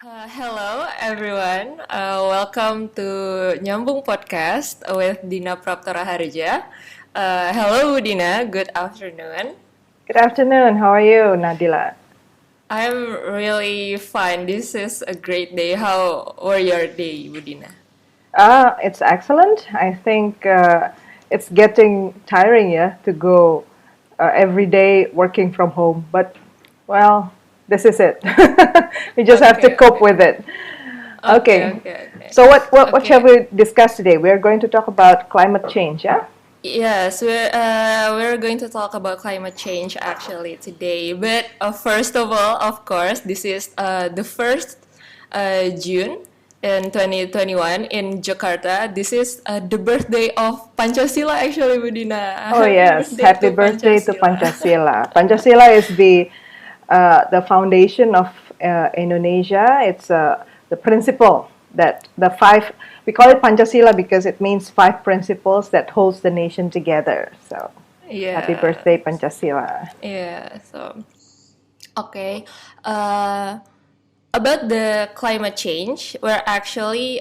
Hello everyone, welcome to Nyambung podcast with Dina Praptora Harja. Hello Dina, good afternoon. Good afternoon. How are you, Nadila? I'm really fine. This is a great day. How were your day, Budina? It's excellent. I think it's getting tiring, yeah, to go every day working from home. But well, this is it. We just have to Okay, cope with it. okay, Okay. okay, okay, So what shall okay. we discuss today? We are going to talk about climate change, yeah? Yes, we're going to talk about climate change actually today. But first of all, of course, this is the first June in 2021 in Jakarta. This is the birthday of Pancasila actually, Budina. Oh Happy yes, birthday happy to birthday to Pancasila. Pancasila. Pancasila is the foundation of Indonesia. It's the principle that the five we call it Pancasila because it means five principles that holds the nation together. So happy Yeah, birthday, Pancasila. yeah. So okay. Uh, About the climate change, we're actually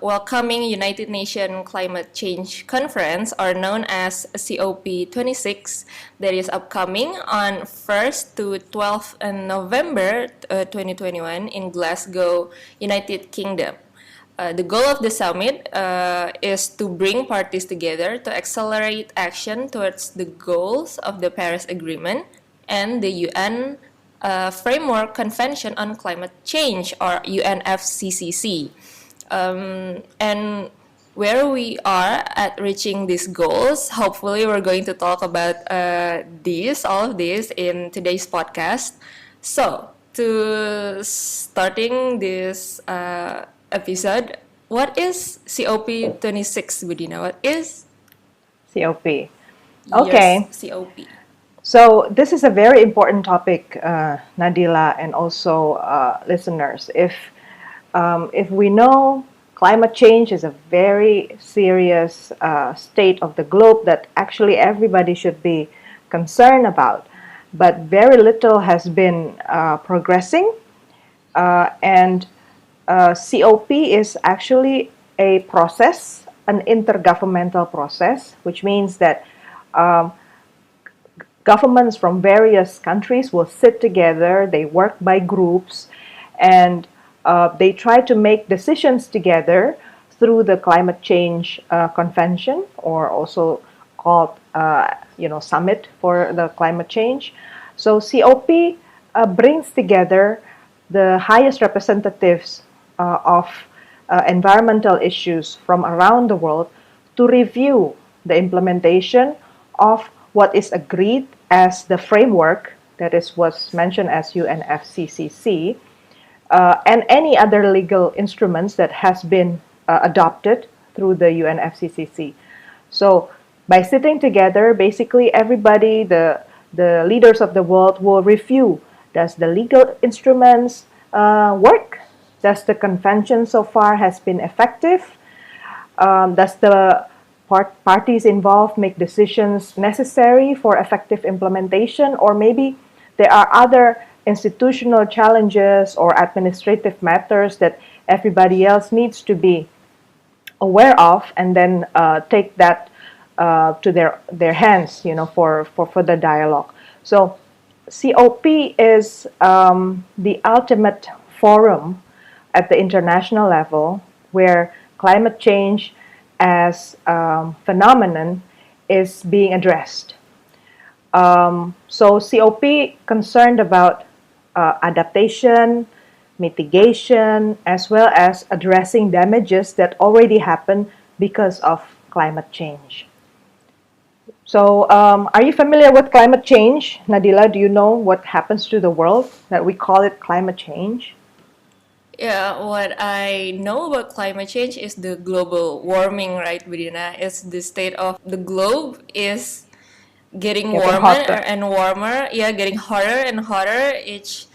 welcoming United Nations Climate Change Conference, or known as COP26, that is upcoming on 1st to 12th November 2021 in Glasgow, United Kingdom. The goal of the summit is to bring parties together to accelerate action towards the goals of the Paris Agreement and the UN Framework Convention on Climate Change, or UNFCCC. And where we are at reaching these goals, hopefully we're going to talk about all of this in today's podcast. So, to starting this episode, what is COP26, Budina? What is COP. yes Okay, COP? so this is a very important topic, Nadila, and also listeners. If we know climate change is a very serious state of the globe that actually everybody should be concerned about, but very little has been progressing, and COP is actually a process, an intergovernmental process, which means that um, governments from various countries will sit together, they work by groups, and they try to make decisions together through the climate change convention, or also called summit for the climate change. So COP brings together the highest representatives of environmental issues from around the world to review the implementation of what is agreed as the framework that is was mentioned as UNFCCC, and any other legal instruments that has been adopted through the UNFCCC. So by sitting together, basically everybody, the leaders of the world will review, does the legal instruments work? Does the convention so far has been effective? Does the parties involved make decisions necessary for effective implementation? Or maybe there are other institutional challenges or administrative matters that everybody else needs to be aware of, and then take that to their hands, for the dialogue. So COP is the ultimate forum at the international level where climate change as phenomenon is being addressed. So COP concerned about adaptation, mitigation, as well as addressing damages that already happen because of climate change. So, are you familiar with climate change, Nadila? Do you know what happens to the world that we call it climate change? Yeah, what I know about climate change is the global warming, right, Budina? It's the state of the globe is getting Getting warmer hotter. and warmer. Yeah, getting hotter and hotter each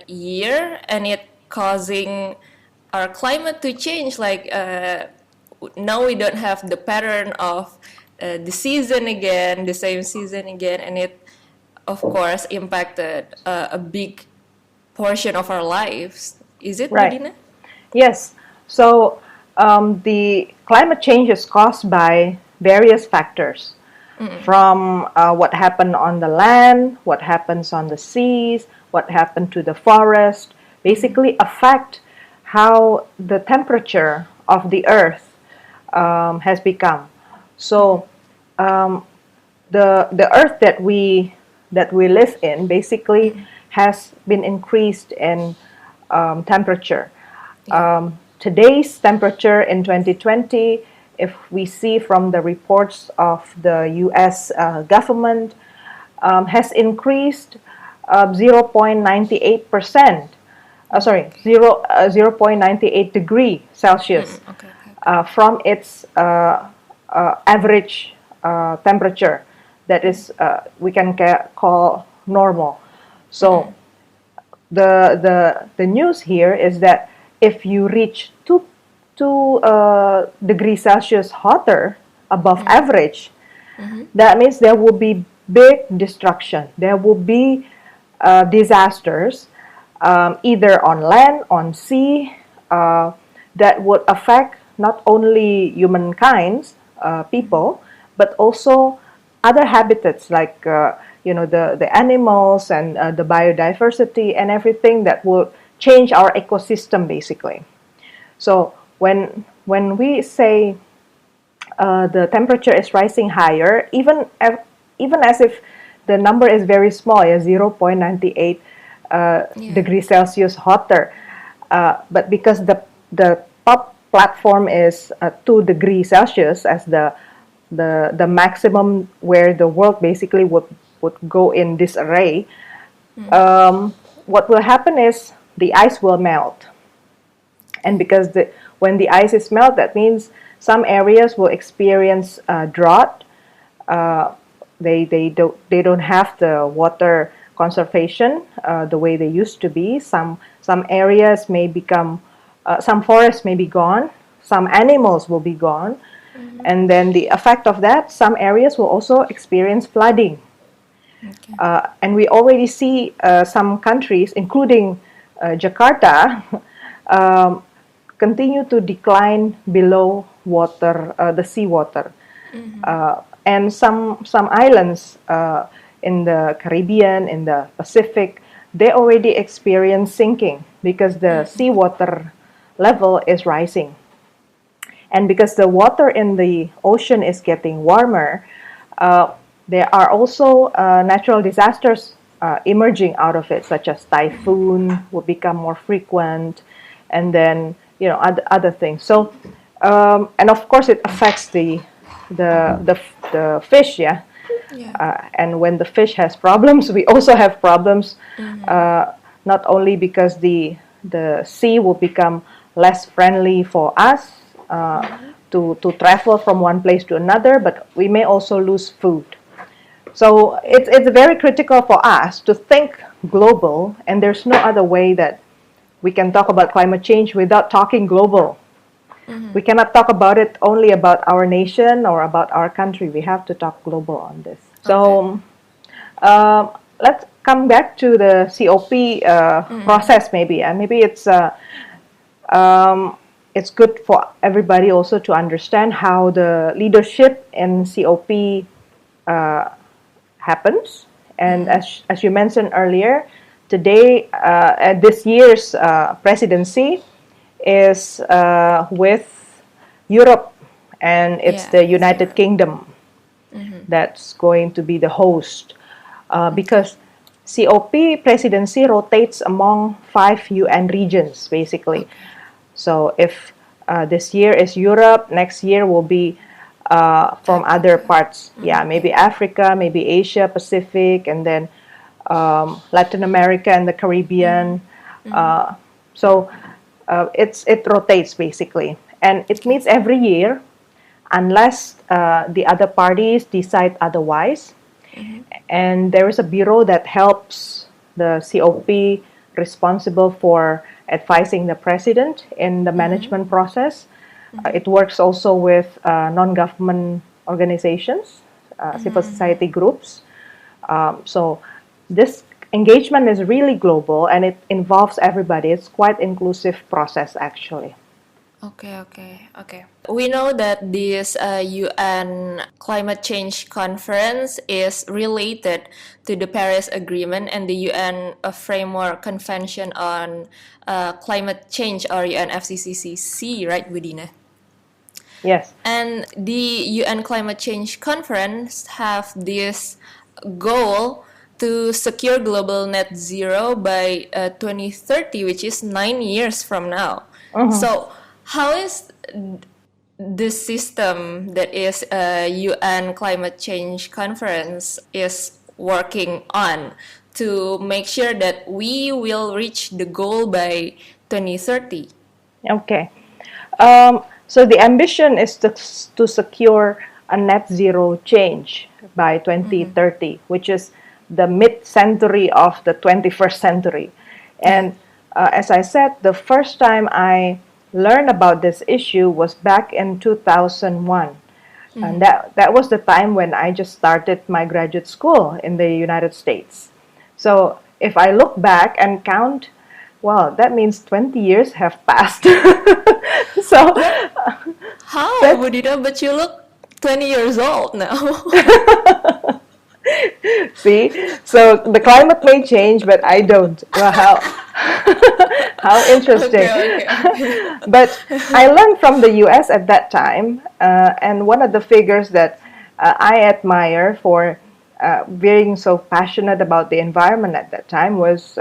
year, and it causing our climate to change. Like now we don't have the pattern of the season again, the same season again, and it of course impacted a big portion of our lives. Is it, Right. Budina? Yes. So the climate change is caused by various factors, from what happened on the land, what happens on the seas, what happened to the forest, basically affect how the temperature of the earth has become. So the earth that we live in basically has been increased in temperature. Yeah. Today's temperature in 2020, if we see from the reports of the US government, has increased 0.98%. Sorry, 0.98 degree Celsius Okay. Okay. from its average temperature that is we can call normal. So the news here is that if you reach two degrees Celsius hotter above average, that means there will be big destruction. There will be disasters, either on land, on sea, that would affect not only humankind's people, but also other habitats like the animals and the biodiversity and everything that will change our ecosystem basically. So when we say the temperature is rising higher, even as if the number is very small, 0.98 degrees Celsius hotter, but because the top platform is 2 degrees Celsius as the maximum where the world basically would go in disarray, what will happen is the ice will melt. And because when the ice is melt, that means some areas will experience drought. They don't have the water conservation the way they used to be. Some areas may become, some forests may be gone. Some animals will be gone. And then the effect of that, some areas will also experience flooding. And we already see some countries, including Jakarta, continue to decline below water, the seawater. And some islands in the Caribbean, in the Pacific, they already experience sinking because the seawater level is rising. And because the water in the ocean is getting warmer, there are also natural disasters emerging out of it, such as typhoon will become more frequent, and then other things. So, and of course, it affects the fish, yeah. And when the fish has problems, we also have problems. Not only because the sea will become less friendly for us to travel from one place to another, but we may also lose food. So it's very critical for us to think global, and there's no other way that we can talk about climate change without talking global. We cannot talk about it only about our nation or about our country. We have to talk global on this. So let's come back to the COP process maybe. And maybe it's good for everybody also to understand how the leadership in COP happens. And as you mentioned earlier, today, this year's presidency is with Europe, and it's the United Kingdom that's going to be the host, because COP presidency rotates among 5 UN regions, basically. So if this year is Europe, next year will be from other parts. Yeah, maybe Africa, maybe Asia, Pacific, and then Latin America and the Caribbean. So it rotates basically, and it meets every year unless the other parties decide otherwise. And there is a bureau that helps the COP responsible for advising the president in the management process. It works also with non-government organizations, civil society groups. So this engagement is really global and it involves everybody. It's quite inclusive process actually. Okay. We know that this UN climate change conference is related to the Paris Agreement and the UN Framework Convention on Climate Change, or UNFCCC, right, Budina? Yes. And the UN Climate Change Conference have this goal to secure global net zero by 2030, which is 9 years from now. So, how is the system that is a UN Climate Change Conference is working on to make sure that we will reach the goal by 2030? Okay. So the ambition is to secure a net zero change by 2030, which is the mid-century of the 21st century. And as I said, the first time I learned about this issue was back in 2001. And that was the time when I just started my graduate school in the United States. So if I look back and count, well, that means 20 years have passed. So How, Budita? But you look 20 years old now. see, so the climate may change, but I don't. Well, how interesting. Okay. But I learned from the US at that time, and one of the figures that I admire for being so passionate about the environment at that time was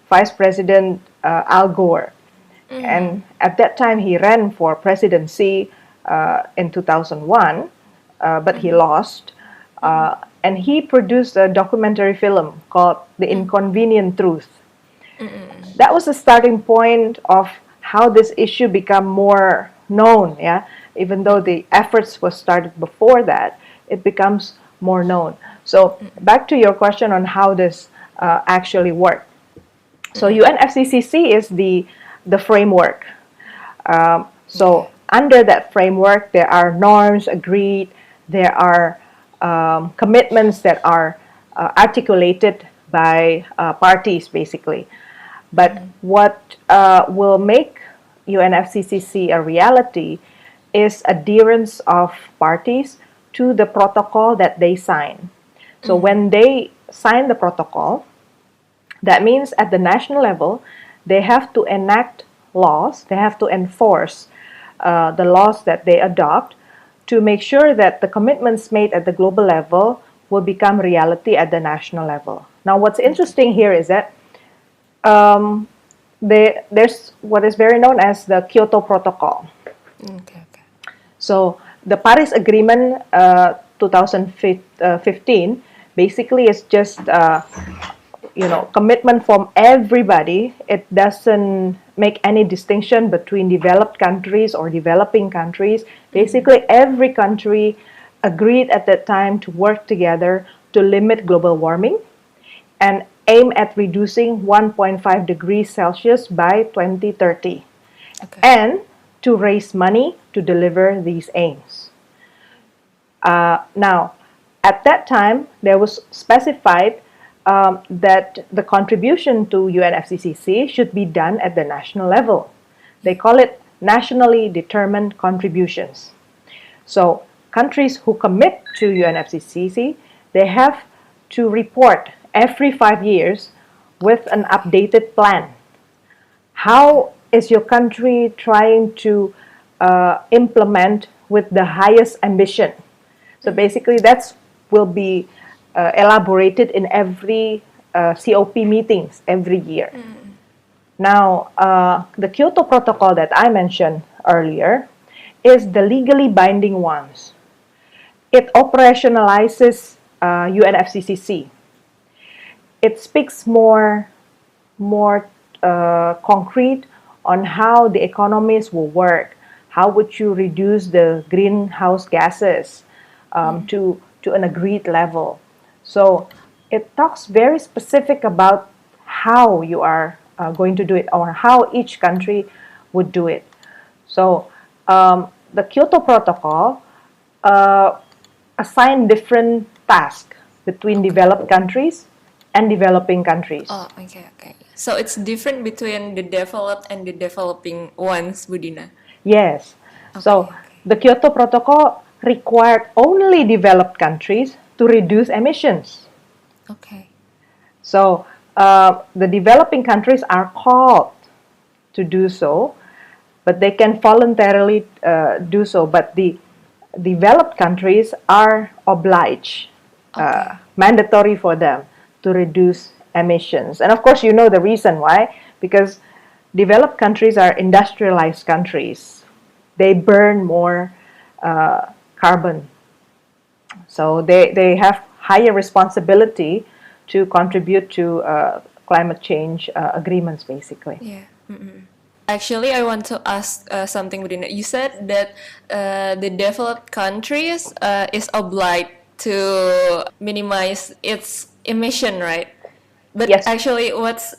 Vice President Al Gore. And at that time, he ran for presidency in 2001, but he lost. And he produced a documentary film called The Inconvenient Truth. That was the starting point of how this issue became more known. Yeah, even though the efforts were started before that, it becomes more known. So back to your question on how this actually worked. So UNFCCC is the framework. So under that framework, there are norms agreed. There are commitments that are articulated by parties, basically. But what will make UNFCCC a reality is adherence of parties to the protocol that they sign. So when they sign the protocol, that means at the national level, they have to enact laws, they have to enforce the laws that they adopt to make sure that the commitments made at the global level will become reality at the national level. Now, what's interesting here is that there's what is very known as the Kyoto Protocol. Okay. So the Paris Agreement 2015 basically is just commitment from everybody. It doesn't make any distinction between developed countries or developing countries. Basically, every country agreed at that time to work together to limit global warming and aim at reducing 1.5 degrees Celsius by 2030. Okay. And to raise money to deliver these aims. Now, at that time, there was specified that the contribution to UNFCCC should be done at the national level. They call it nationally determined contributions. So countries who commit to UNFCCC, they have to report every 5 years with an updated plan. How is your country trying to implement with the highest ambition? So basically that will be elaborated in every COP meetings every year. Now, the Kyoto Protocol that I mentioned earlier is the legally binding ones. It operationalizes UNFCCC. It speaks more concrete on how the economies will work. How would you reduce the greenhouse gases to an agreed level? So it talks very specific about how you are going to do it or how each country would do it. So the Kyoto Protocol assigned different tasks between developed countries and developing countries. Oh, okay. So it's different between the developed and the developing ones, Budina. Yes. So Okay. the Kyoto Protocol required only developed countries to reduce emissions. Okay. So the developing countries are called to do so, but they can voluntarily do so. But the developed countries are obliged, Okay. mandatory for them to reduce emissions. And of course, you know the reason why, because developed countries are industrialized countries. They burn more carbon. So they have higher responsibility to contribute to climate change agreements, basically. Yeah. Actually, I want to ask something, Budina. You said that the developed countries is obliged to minimize its emission, right? But Yes. actually, what's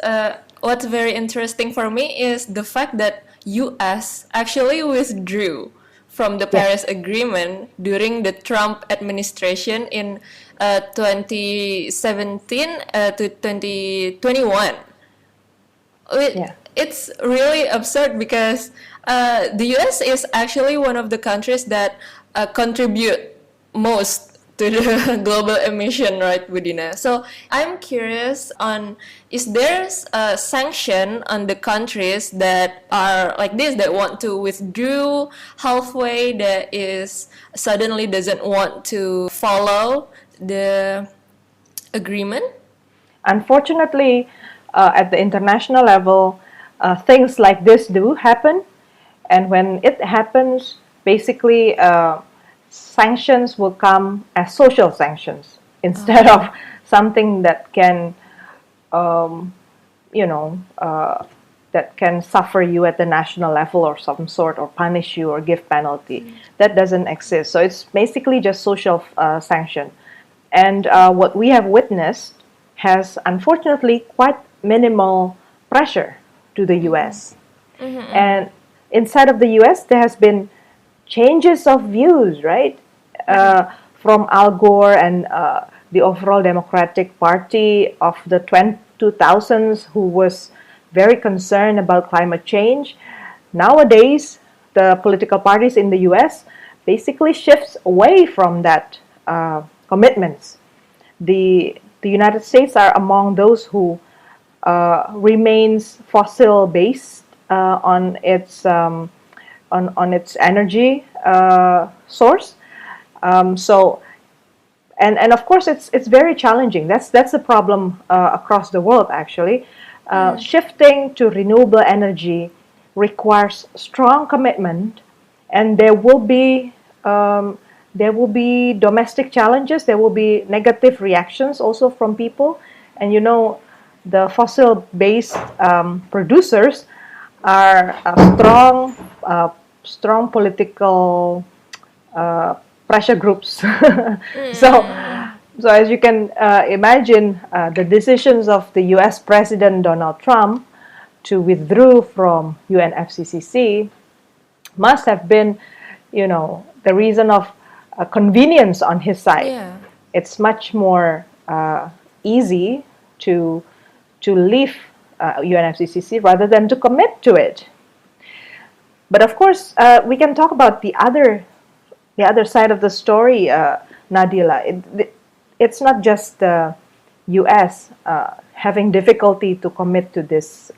very interesting for me is the fact that U.S. actually withdrew from the Yes. Paris Agreement during the Trump administration in 2017 to 2021. Yeah. It's really absurd because the US is actually one of the countries that contribute most to the global emission, right, Budina? So I'm curious on, is there a sanction on the countries that are like this, that want to withdraw halfway, that is suddenly doesn't want to follow the agreement? Unfortunately, at the international level, things like this do happen. And when it happens, basically, sanctions will come as social sanctions instead of something that can, um, you know, that can suffer you at the national level or some sort, or punish you or give penalty. That doesn't exist. So it's basically just social sanction. And what we have witnessed has unfortunately quite minimal pressure to the US. And inside of the US, there has been changes of views, right? From Al Gore and the overall Democratic Party of the 2000s, who was very concerned about climate change. Nowadays, the political parties in the US basically shifts away from that commitments. The United States are among those who remains fossil based on its energy source. So and of course it's very challenging. That's the problem across the world actually. Shifting to renewable energy requires strong commitment, and there will be domestic challenges. There will be negative reactions also from people, and you know, the fossil-based producers are strong political pressure groups. so, so as you can imagine, the decisions of the U.S. President Donald Trump to withdraw from UNFCCC must have been, you know, the reason of convenience on his side. Yeah. It's much more easy to leave UNFCCC rather than to commit to it. But of course, we can talk about the other side of the story, Nadila. It's not just the U.S. Having difficulty to commit to this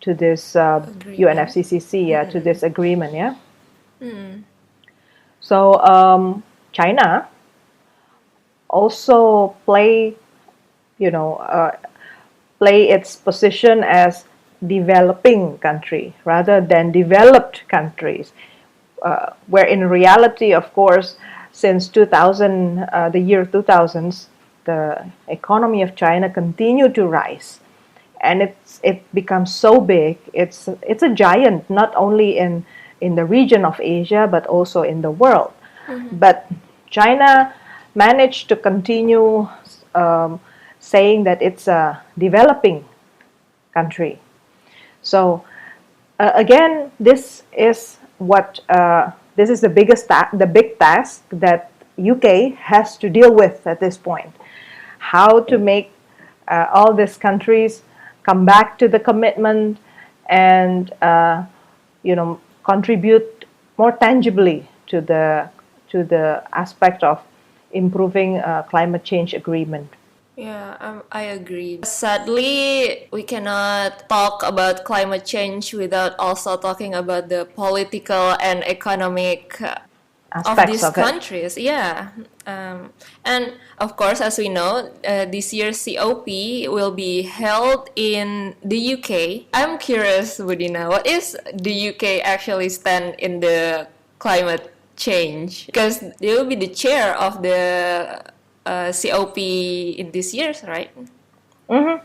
UNFCCC, to this agreement, yeah. So China also play its position as developing country rather than developed countries, where in reality, of course, since 2000, the year 2000s, the economy of China continued to rise, and it becomes so big. It's a giant, not only in the region of Asia but also in the world. But China managed to continue saying that it's a developing country. So again, this is the big task that UK has to deal with at this point. How to make all these countries come back to the commitment and contribute more tangibly to the aspect of improving climate change agreement. Yeah, I agree. Sadly, we cannot talk about climate change without also talking about the political and economic of Aspects these of it. countries. Yeah. And of course, as we know, this year's COP will be held in the UK. I'm curious, Budina, what is the UK actually stand in the climate change? Because they will be the chair of the COP in this year's, right? Mm-hmm.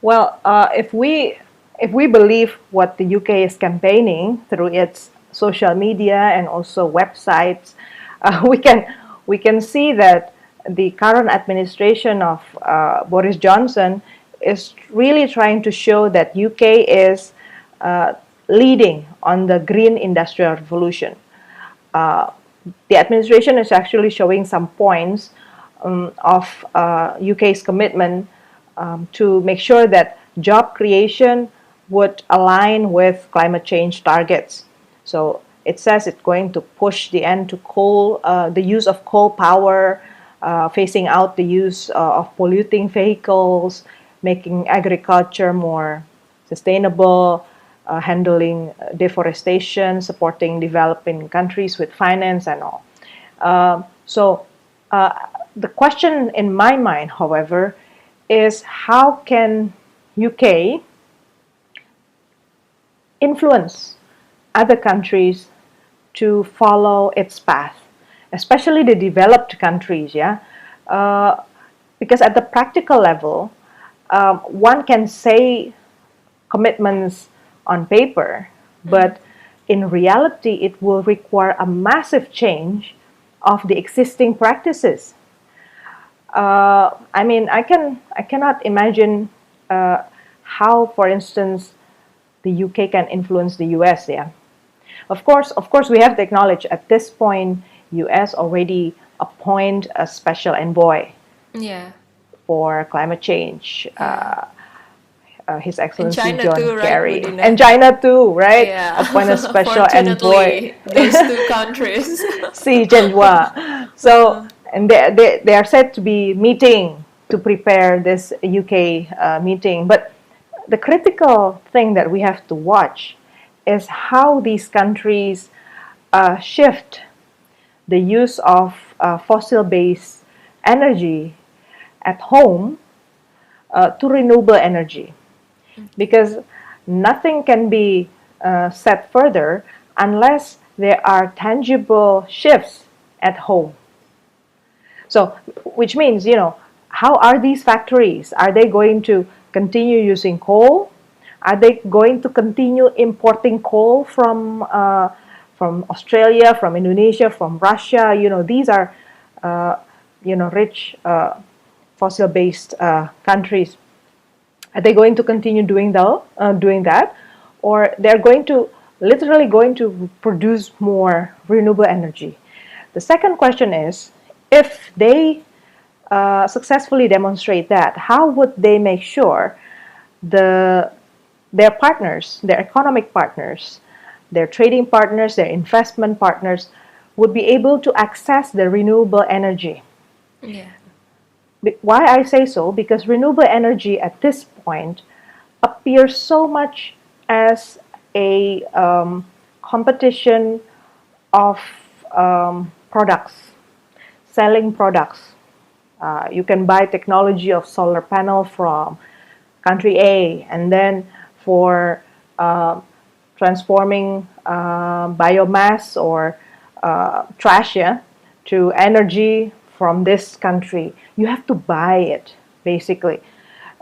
Well, if we believe what the UK is campaigning through its social media and also websites, we can see that the current administration of Boris Johnson is really trying to show that UK is leading on the green industrial revolution. The administration is actually showing some points of UK's commitment to make sure that job creation would align with climate change targets. So it says it's going to push the end to coal, the use of coal power, phasing out the use of polluting vehicles, making agriculture more sustainable, handling deforestation, supporting developing countries with finance and all. So the question in my mind, however, is how can UK influence other countries to follow its path, especially the developed countries, yeah? Because at the practical level, one can say commitments on paper, but in reality, it will require a massive change of the existing practices. I cannot imagine how, for instance, the UK can influence the US. Yeah, of course, we have to acknowledge at this point, US already appoint a special envoy Yeah. for climate change. His Excellency China John too, right, Kerry, Budina? and China too, right? Yeah. Appoint a special envoy. Fortunately, those two countries. Xi Jinping. So, and they are said to be meeting to prepare this UK meeting. But the critical thing that we have to watch is how these countries shift the use of fossil-based energy at home to renewable energy. Because nothing can be set further unless there are tangible shifts at home. So, which means, how are these factories? Are they going to continue using coal? Are they going to continue importing coal from Australia, from Indonesia, from Russia? These are rich fossil-based countries. Are they going to continue doing that, or they're literally going to produce more renewable energy? The second question is, if they successfully demonstrate that, how would they make sure their partners, their economic partners, their trading partners, their investment partners would be able to access the renewable energy? Yeah. Why I say so? Because renewable energy at this point appears so much as a competition of products, selling products. You can buy technology of solar panel from country A, and then for transforming biomass or trash, to energy from this country, you have to buy it, basically.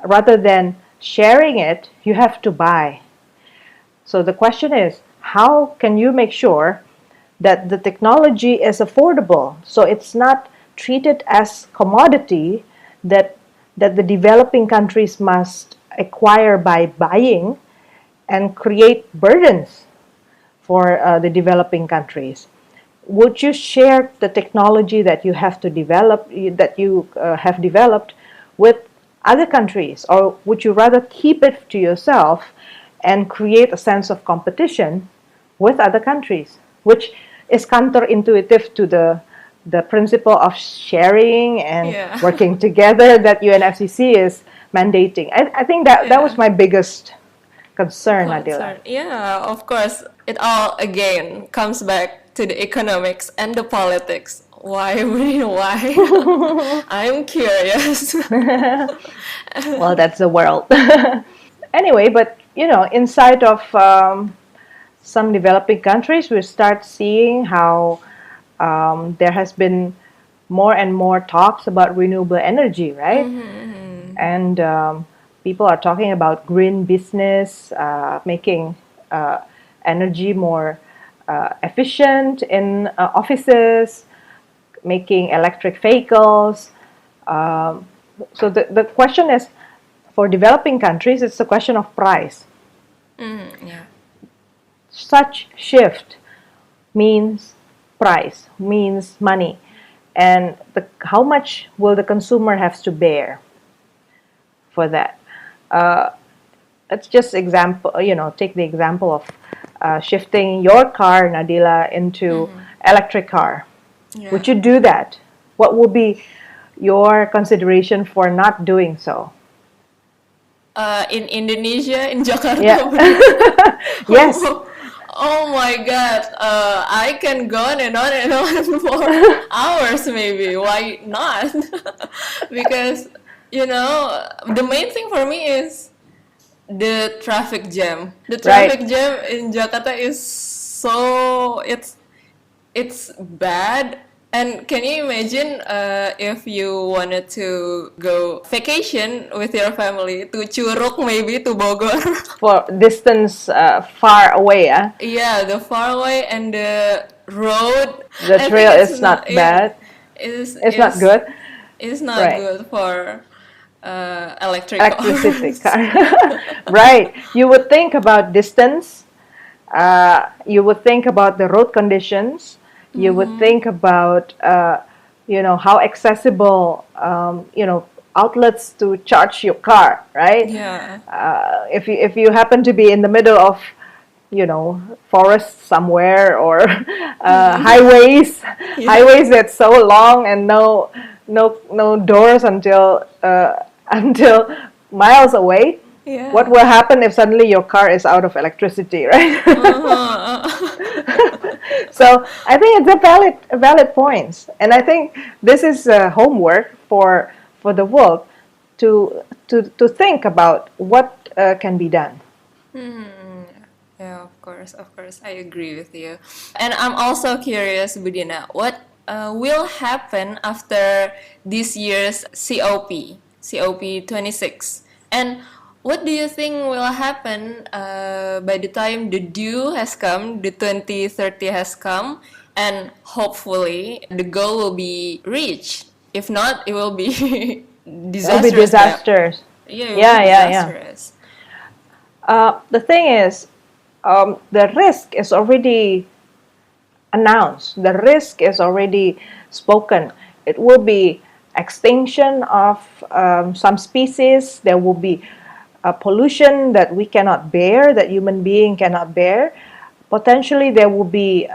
Rather than sharing it, you have to buy. So the question is, how can you make sure that the technology is affordable, so it's not treated as commodity that the developing countries must acquire by buying and create burdens for the developing countries? Would you share the technology that you have developed with other countries, or would you rather keep it to yourself and create a sense of competition with other countries, which is counterintuitive to the principle of sharing and Yeah. working together that UNFCC is mandating. I think that was Yeah. my biggest concern, Adila. Concern. Yeah, of course. It all again comes back to the economics and the politics. Why? Why? I'm curious. Well, that's the world. Anyway, but inside of some developing countries, we start seeing how there has been more and more talks about renewable energy, right? And people are talking about green business, making energy more efficient in offices, making electric vehicles. Um, so the question is, for developing countries, it's a question of price. Yeah. Such shift means price, means money, and how much will the consumer have to bear for that? Uh, let's just take the example of shifting your car, Nadila, into electric car. Yeah. Would you do that? What will be your consideration for not doing so? In Indonesia, in Jakarta. Yeah. Yes. Oh my God. I can go on and on and on for hours maybe. Why not? Because, the main thing for me is the traffic jam. The Right. traffic jam in Jakarta is so it's bad. And can you imagine if you wanted to go vacation with your family to Curug, maybe to Bogor? For distance far away, Yeah, the far away and the road. the I think trail it's is not not. Yeah, bad. is It's not is good. is not Right. good for electric Electricity cars. car. Right. You would think about distance. You would think about the road conditions. You would think about how accessible outlets to charge your car, right? Yeah. If you happen to be in the middle of forest somewhere, or highways Yeah. highways that's so long and no doors until until miles away. Yeah. What will happen if suddenly your car is out of electricity, right? So I think it's a valid point, and I think this is homework for the world to think about what can be done. Yeah, of course, I agree with you. And I'm also curious, Budina, what will happen after this year's COP26? And what do you think will happen by the time the due has come, the 2030 has come, and hopefully the goal will be reached? If not, it will be It will be disastrous. disasters. Yeah, it will be Yeah, yeah, yeah. disastrous. The thing is, the risk is already announced. The risk is already spoken. It will be extinction of some species. There will be pollution that we cannot bear, that human being cannot bear. Potentially, there will be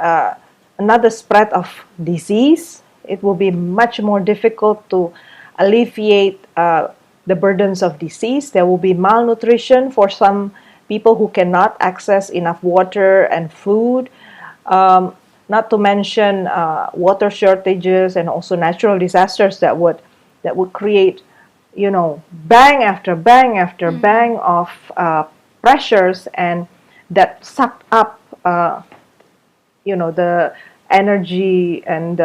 another spread of disease. It will be much more difficult to alleviate the burdens of disease. There will be malnutrition for some people who cannot access enough water and food. Not to mention water shortages and also natural disasters that would create, bang after bang after bang of pressures, and that sucked up, the energy and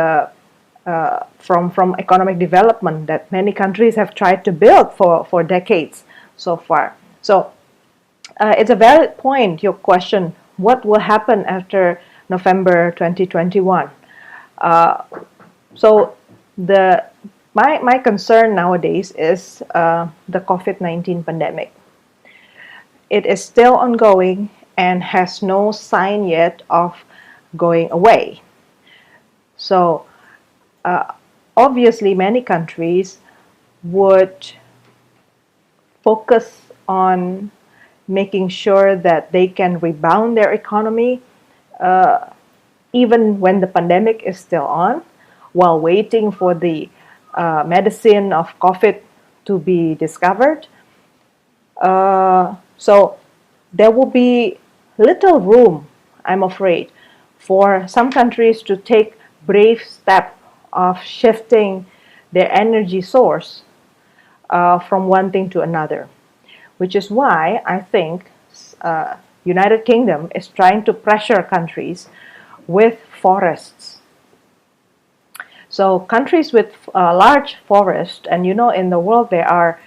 from economic development that many countries have tried to build for decades so far. So it's a valid point, your question, what will happen after November 2021? So my concern nowadays is the COVID-19 pandemic. It is still ongoing and has no sign yet of going away. So obviously, many countries would focus on making sure that they can rebound their economy even when the pandemic is still on, while waiting for the medicine of COVID to be discovered. So there will be little room, I'm afraid, for some countries to take brave step of shifting their energy source from one thing to another, which is why I think United Kingdom is trying to pressure countries with forests. So countries with large forests, and in the world there are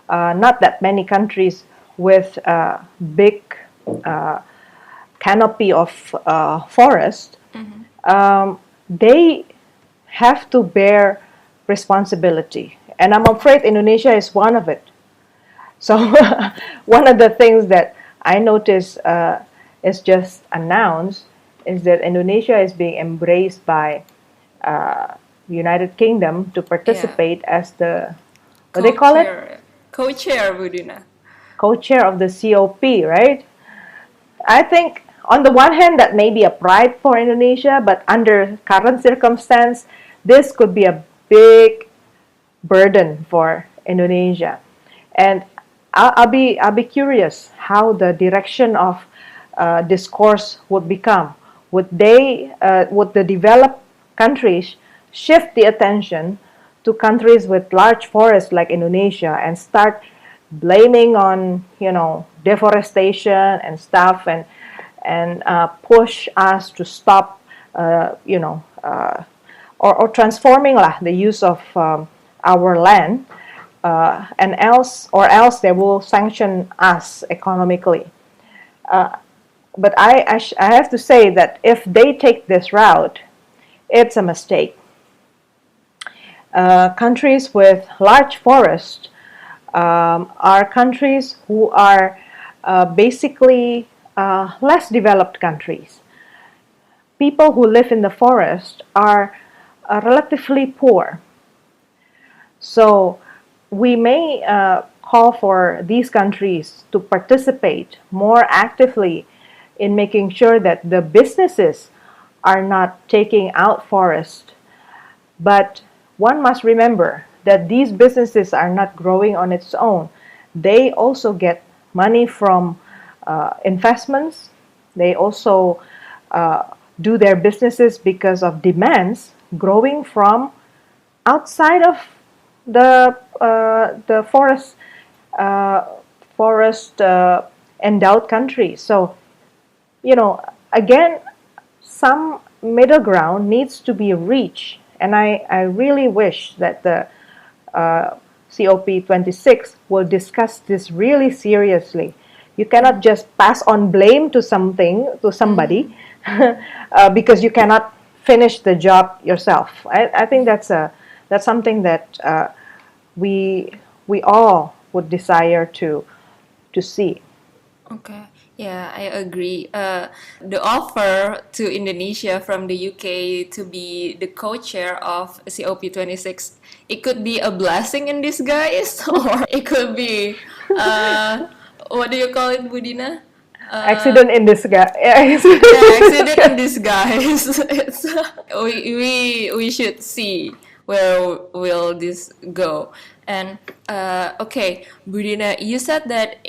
not that many countries with big uh, canopy of forest. They have to bear responsibility, and I'm afraid Indonesia is one of it. So one of the things that I noticed is just announced is that Indonesia is being embraced by United Kingdom to Yeah. participate as the, what they call it, Co-chair, Budina. co-chair of the COP, right? I think on the one hand that may be a pride for Indonesia, but under current circumstance, this could be a big burden for Indonesia. And I'll be curious how the direction of discourse would become. Would the developed countries shift the attention to countries with large forests like Indonesia and start blaming on deforestation and stuff, and push us to stop or transforming the use of our land, and else they will sanction us economically. But I have to say that if they take this route, it's a mistake. Countries with large forests are countries who are basically less developed countries. People who live in the forest are relatively poor. So we may call for these countries to participate more actively in making sure that the businesses are not taking out forest. But one must remember that these businesses are not growing on its own. They also get money from investments. They also do their businesses because of demands growing from outside of the forest endowed countries. So again, some middle ground needs to be reached, and I really wish that the COP26 will discuss this really seriously. You cannot just pass on blame to somebody, because you cannot finish the job yourself. I think that's something that we all would desire to see. Okay. Yeah, I agree. The offer to Indonesia from the UK to be the co-chair of COP26, it could be a blessing in disguise, or it could be, what do you call it, Budina? Accident in disguise. Yeah, accident in disguise. It's we should see where will this go. And okay, Budina, you said that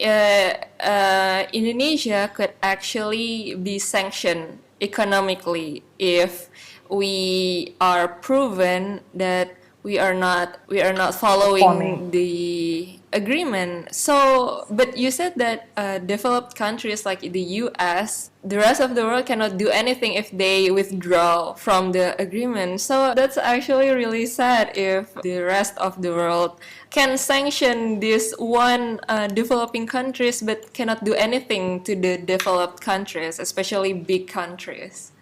Indonesia could actually be sanctioned economically if we are proven that we are not Performing. following the agreement. So, but you said that developed countries like the US, the rest of the world cannot do anything if they withdraw from the agreement. So that's actually really sad if the rest of the world can sanction this one developing countries but cannot do anything to the developed countries, especially big countries.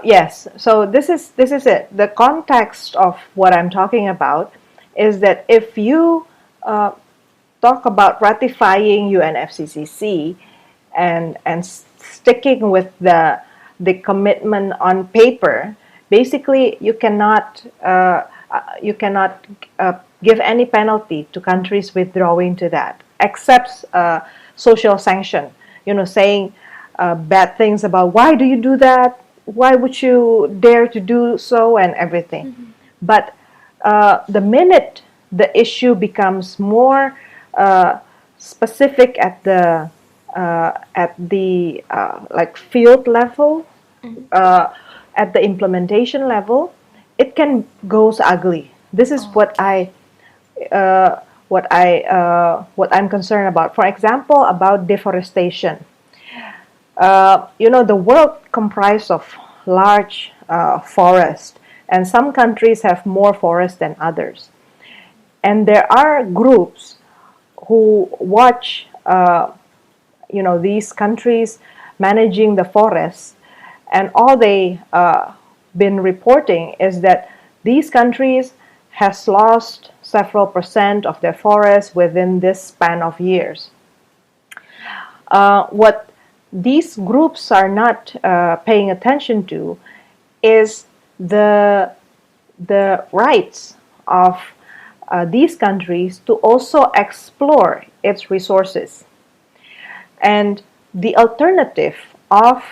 Yes. So this is it. The context of what I'm talking about is that if you talk about ratifying UNFCCC and sticking with the commitment on paper, basically you cannot you cannot give any penalty to countries withdrawing to that, except social sanction. Saying bad things about why do you do that? Why would you dare to do so and everything? But the minute the issue becomes more specific at the like field level, at the implementation level, it can goes ugly. This is what I'm concerned about. For example, about deforestation. The world comprised of large forests, and some countries have more forests than others. And there are groups who watch, these countries managing the forests, and all they been reporting is that these countries has lost several percent of their forests within this span of years. What these groups are not paying attention to is the rights of these countries to also explore its resources, and the alternative of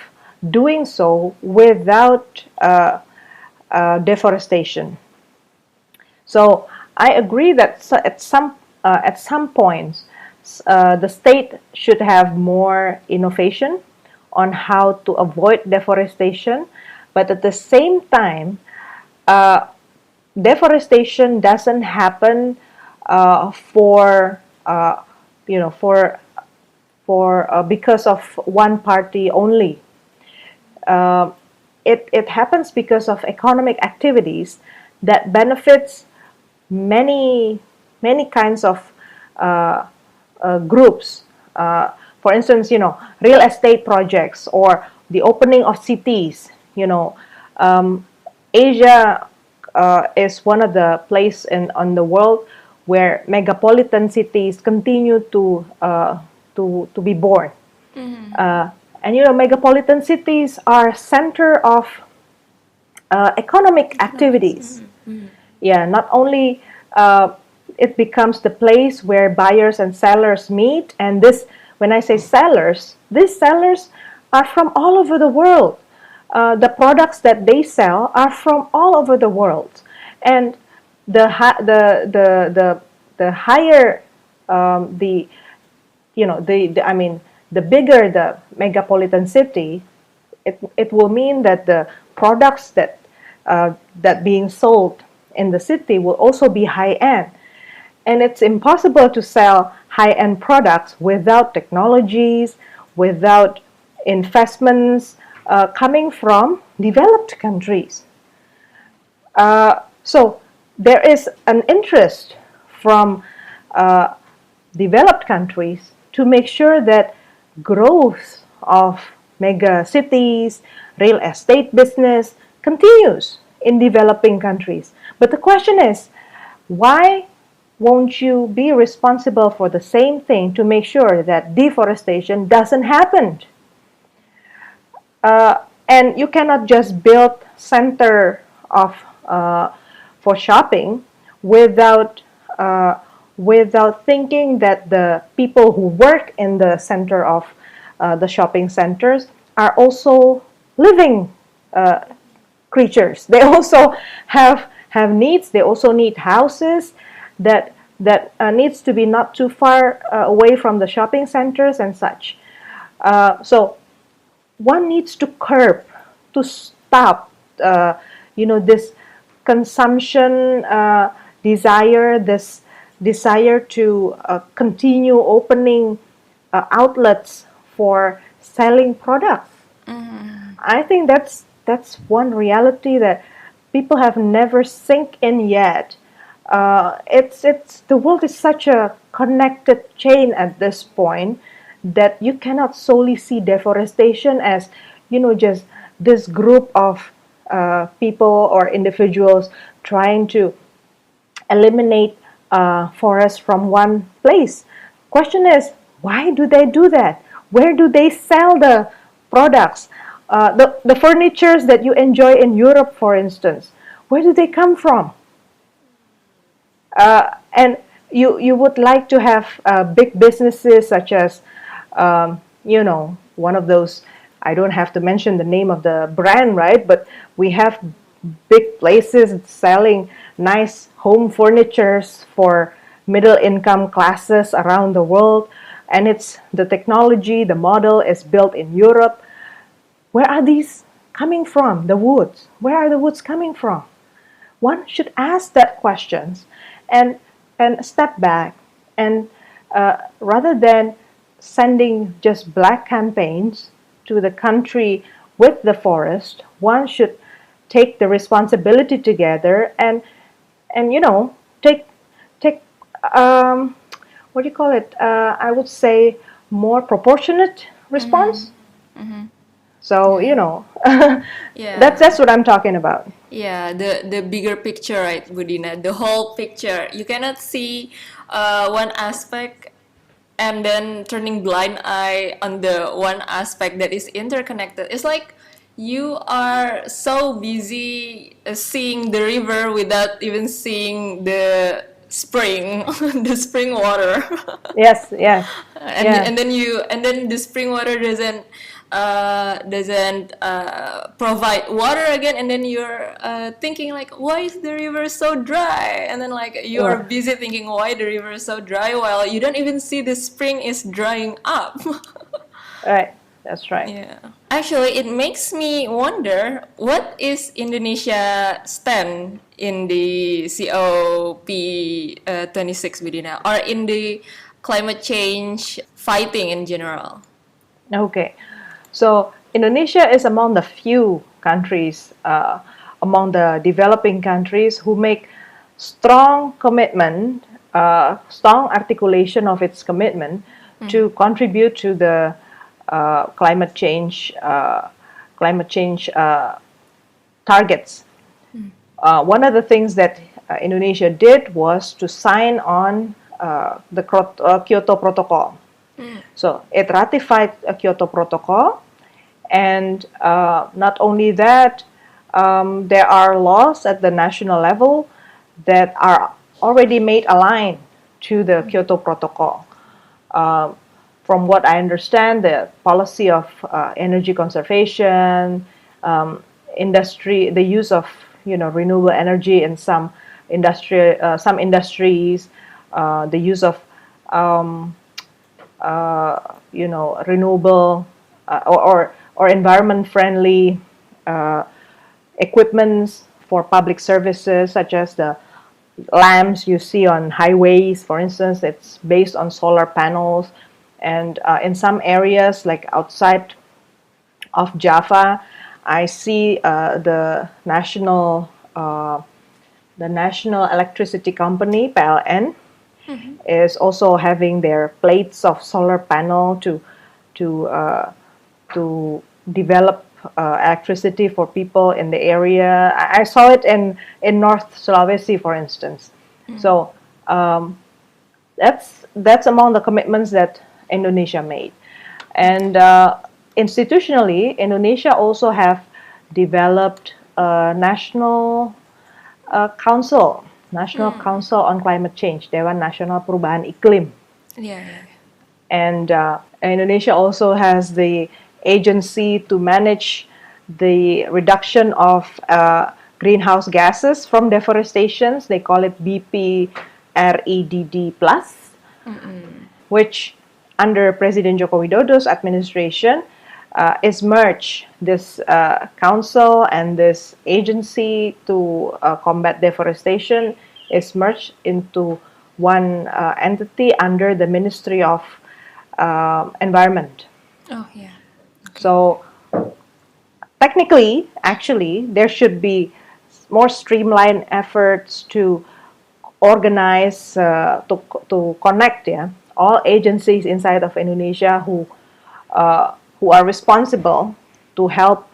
doing so without deforestation. So I agree that at some points the state should have more innovation on how to avoid deforestation, but at the same time, deforestation doesn't happen for because of one party only. It happens because of economic activities that benefits many kinds of groups. For instance, real estate projects or the opening of cities. Asia is one of the places on the world where megapolitan cities continue to be born. And megapolitan cities are center of economic activities. Yeah, not only it becomes the place where buyers and sellers meet, and when I say sellers, these sellers are from all over the world. The products that they sell are from all over the world, and the higher the bigger the megapolitan city, it will mean that the products that being sold in the city will also be high end. And it's impossible to sell high-end products without technologies, without investments coming from developed countries. So there is an interest from developed countries to make sure that growth of mega cities, real estate business continues in developing countries. But the question is, why won't you be responsible for the same thing to make sure that deforestation doesn't happen? And you cannot just build center of for shopping without thinking that the people who work in the center of the shopping centers are also living creatures. They also have needs. They also need houses that needs to be not too far away from the shopping centers and such. So one needs to curb, to stop, this consumption desire, this desire to continue opening outlets for selling products. I think that's one reality that people have never sink in yet. It's the world is such a connected chain at this point that you cannot solely see deforestation as just this group of people or individuals trying to eliminate forests from one place. Question is, why do they do that? Where do they sell the products? The furnitures that you enjoy in Europe, for instance, where do they come from? And you would like to have big businesses such as, one of those. I don't have to mention the name of the brand, right? But we have big places selling nice home furnitures for middle income classes around the world, and it's the technology, the model is built in Europe. Where are these coming from? The woods. Where are the woods coming from? One should ask that questions and step back and rather than sending just black campaigns to the country with the forest, one should take the responsibility together and take what do you call it? I would say more proportionate response. So Yeah. that's what I'm talking about. Yeah, the bigger picture, right, Budina? The whole picture. You cannot see one aspect and then turning blind eye on the one aspect that is interconnected. It's like you are so busy seeing the river without even seeing the spring, the spring water. Yes, yes, and yeah. and then the spring water doesn't provide water again, and then you're thinking like, why is the river so dry? And then like you're Sure. busy thinking why the river is so dry while you don't even see the spring is drying up. Right, that's right. Yeah. Actually, it makes me wonder what is Indonesia stand in the COP26, Budina, or in the climate change fighting in general? Okay, so Indonesia is among the few countries, among the developing countries, who make strong commitment, strong articulation of its commitment to contribute to the climate change targets. One of the things that Indonesia did was to sign on the Kyoto Protocol. So it ratified a Kyoto Protocol, and not only that, there are laws at the national level that are already made aligned to the Kyoto Protocol. From what I understand, the policy of energy conservation, industry, the use of renewable energy in some industries, the use of renewable or environment friendly equipments for public services, such as the lamps you see on highways, for instance. It's based on solar panels, and in some areas like outside of Java, I see the national electricity company PLN is also having their plates of solar panel to develop electricity for people in the area. I saw it in North Sulawesi, for instance. So that's among the commitments that Indonesia made. And institutionally, Indonesia also have developed a national council on climate change, Dewan Nasional Perubahan Iklim. Yeah, yeah. And Indonesia also has the agency to manage the reduction of greenhouse gases from deforestation. They call it BPREDD+, which under President Joko Widodo's administration is merged. This council and this agency to combat deforestation is merged into one entity under the Ministry of Environment. Oh, yeah. So technically, actually, there should be more streamlined efforts to organize, to connect, all agencies inside of Indonesia who are responsible to help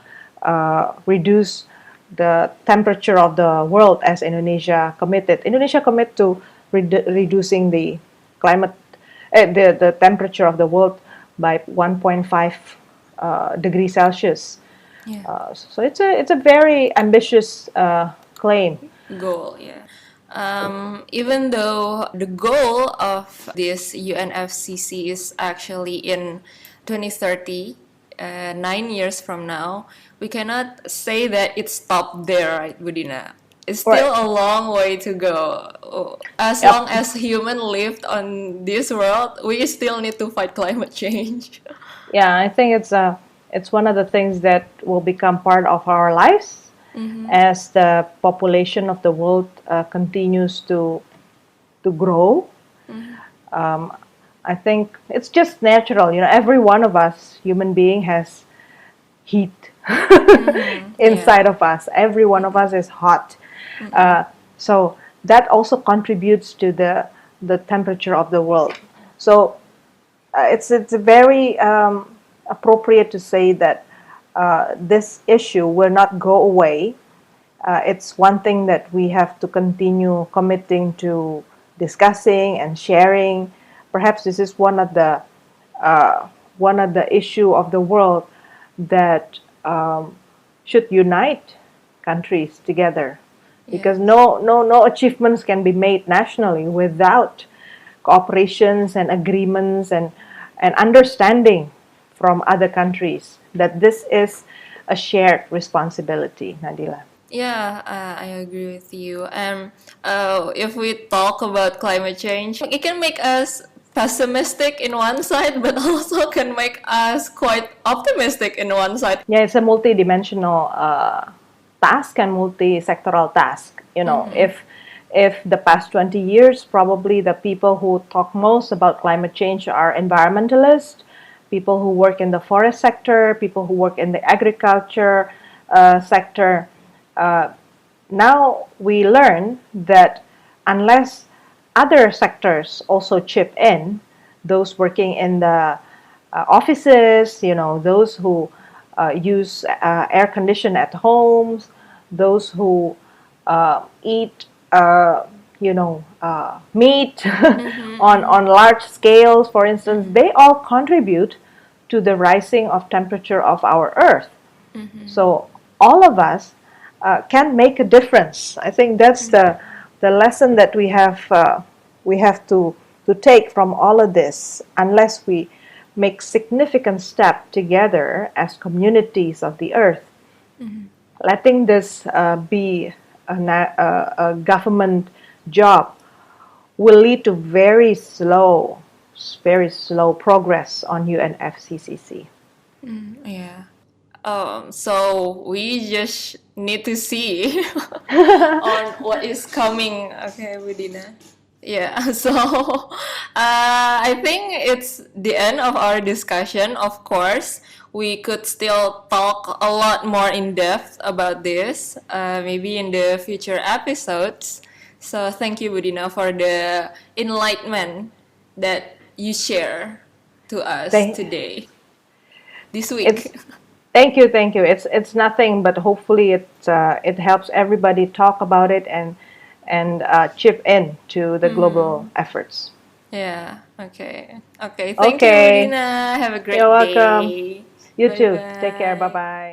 reduce the temperature of the world, as Indonesia committed. Indonesia committed to reducing the the temperature of the world by 1.5 degrees Celsius. Yeah. So it's a very ambitious claim. Goal, yeah. Even though the goal of this UNFCC is actually in 2030, 9 years from now, we cannot say that it stopped there, right, Budina? It's Right. still a long way to go. As Yep. long as human lived on this world, we still need to fight climate change. Yeah, I think it's one of the things that will become part of our lives as the population of the world continues to grow. I think it's just natural. Every one of us, human being, has heat Yeah. inside of us. Every one of us is hot. Uh, so that also contributes to the temperature of the world. So it's very appropriate to say that this issue will not go away. It's one thing that we have to continue committing to discussing and sharing. Perhaps this is one of the issue of the world that should unite countries together, because Yes. no achievements can be made nationally without cooperations and agreements and understanding from other countries that this is a shared responsibility, Nadila. Yeah, I agree with you. If we talk about climate change, it can make us pessimistic in one side, but also can make us quite optimistic in one side. Yeah, it's a multi-dimensional task and multi-sectoral task. If the past 20 years, probably the people who talk most about climate change are environmentalists, people who work in the forest sector, people who work in the agriculture sector. Now we learn that unless other sectors also chip in, those working in the offices, those who use air condition at homes, those who eat, meat on large scales, for instance, they all contribute to the rising of temperature of our Earth. So all of us can make a difference. I think that's the lesson that we have to take from all of this. Unless we make significant step together as communities of the Earth, letting this be a government job will lead to very slow progress on UNFCCC. Yeah. So we just need to see on what is coming. Okay, Budina. Yeah, so I think it's the end of our discussion. Of course, we could still talk a lot more in depth about this, maybe in the future episodes. So thank you, Budina, for the enlightenment that you share to us They, today, this it's week. Thank you. It's nothing, but hopefully it helps everybody talk about it and chip in to the global efforts. Yeah, okay. Okay, thank you, Okay, Budina. Have a you're great welcome. day. You Bye too. Take care. Bye bye. bye.